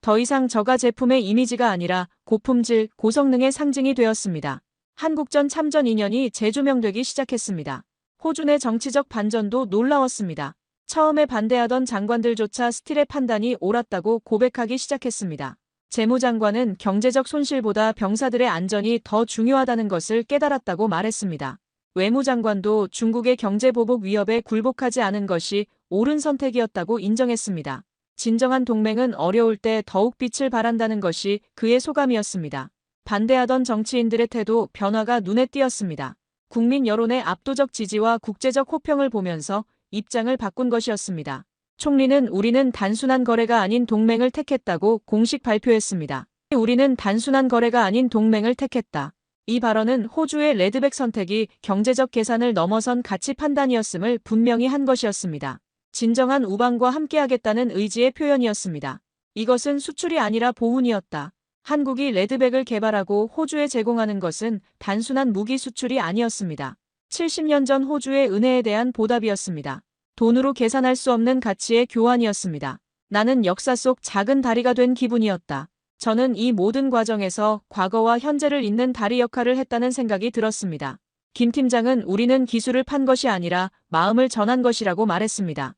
더 이상 저가 제품의 이미지가 아니라 고품질, 고성능의 상징이 되었습니다. 한국전 참전 인연이 재조명되기 시작했습니다. 호주 내 정치적 반전도 놀라웠습니다. 처음에 반대하던 장관들조차 스틸의 판단이 옳았다고 고백하기 시작했습니다. 재무장관은 경제적 손실보다 병사들의 안전이 더 중요하다는 것을 깨달았다고 말했습니다. 외무장관도 중국의 경제보복 위협에 굴복하지 않은 것이 옳은 선택이었다고 인정했습니다. 진정한 동맹은 어려울 때 더욱 빛을 발한다는 것이 그의 소감이었습니다. 반대하던 정치인들의 태도 변화가 눈에 띄었습니다. 국민 여론의 압도적 지지와 국제적 호평을 보면서 입장을 바꾼 것이었습니다. 총리는 우리는 단순한 거래가 아닌 동맹을 택했다고 공식 발표했습니다. 우리는 단순한 거래가 아닌 동맹을 택했다. 이 발언은 호주의 레드백 선택이 경제적 계산을 넘어선 가치 판단이었음을 분명히 한 것이었습니다. 진정한 우방과 함께하겠다는 의지의 표현이었습니다. 이것은 수출이 아니라 보훈이었다. 한국이 레드백을 개발하고 호주에 제공하는 것은 단순한 무기 수출이 아니었습니다. 70년 전 호주의 은혜에 대한 보답이었습니다. 돈으로 계산할 수 없는 가치의 교환이었습니다. 나는 역사 속 작은 다리가 된 기분이었다. 저는 이 모든 과정에서 과거와 현재를 잇는 다리 역할을 했다는 생각이 들었습니다. 김 팀장은 우리는 기술을 판 것이 아니라 마음을 전한 것이라고 말했습니다.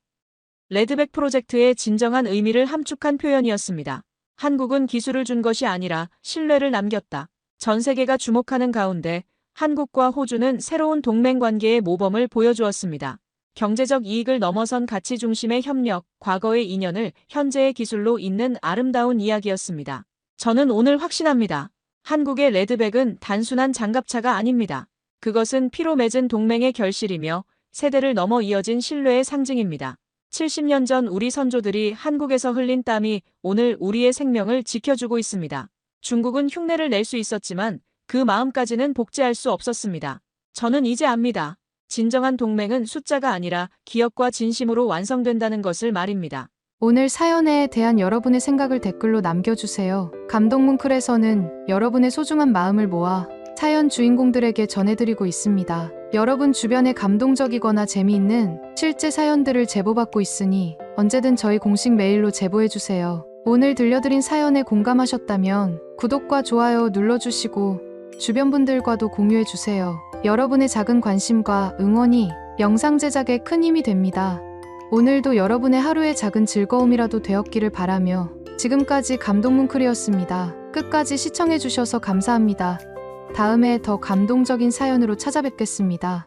레드백 프로젝트의 진정한 의미를 함축한 표현이었습니다. 한국은 기술을 준 것이 아니라 신뢰를 남겼다. 전 세계가 주목하는 가운데 한국과 호주는 새로운 동맹 관계의 모범을 보여주었습니다. 경제적 이익을 넘어선 가치 중심의 협력, 과거의 인연을 현재의 기술로 잇는 아름다운 이야기였습니다. 저는 오늘 확신합니다. 한국의 레드백은 단순한 장갑차가 아닙니다. 그것은 피로 맺은 동맹의 결실이며 세대를 넘어 이어진 신뢰의 상징입니다. 70년 전 우리 선조들이 한국에서 흘린 땀이 오늘 우리의 생명을 지켜주고 있습니다. 중국은 흉내를 낼 수 있었지만 그 마음까지는 복제할 수 없었습니다. 저는 이제 압니다. 진정한 동맹은 숫자가 아니라 기억과 진심으로 완성된다는 것을 말입니다. 오늘 사연에 대한 여러분의 생각을 댓글로 남겨주세요. 감동문클에서는 여러분의 소중한 마음을 모아 사연 주인공들에게 전해드리고 있습니다. 여러분 주변에 감동적이거나 재미있는 실제 사연들을 제보받고 있으니 언제든 저희 공식 메일로 제보해주세요. 오늘 들려드린 사연에 공감하셨다면 구독과 좋아요 눌러주시고 주변 분들과도 공유해주세요. 여러분의 작은 관심과 응원이 영상 제작에 큰 힘이 됩니다. 오늘도 여러분의 하루의 작은 즐거움이라도 되었기를 바라며 지금까지 감동문클이었습니다. 끝까지 시청해주셔서 감사합니다. 다음에 더 감동적인 사연으로 찾아뵙겠습니다.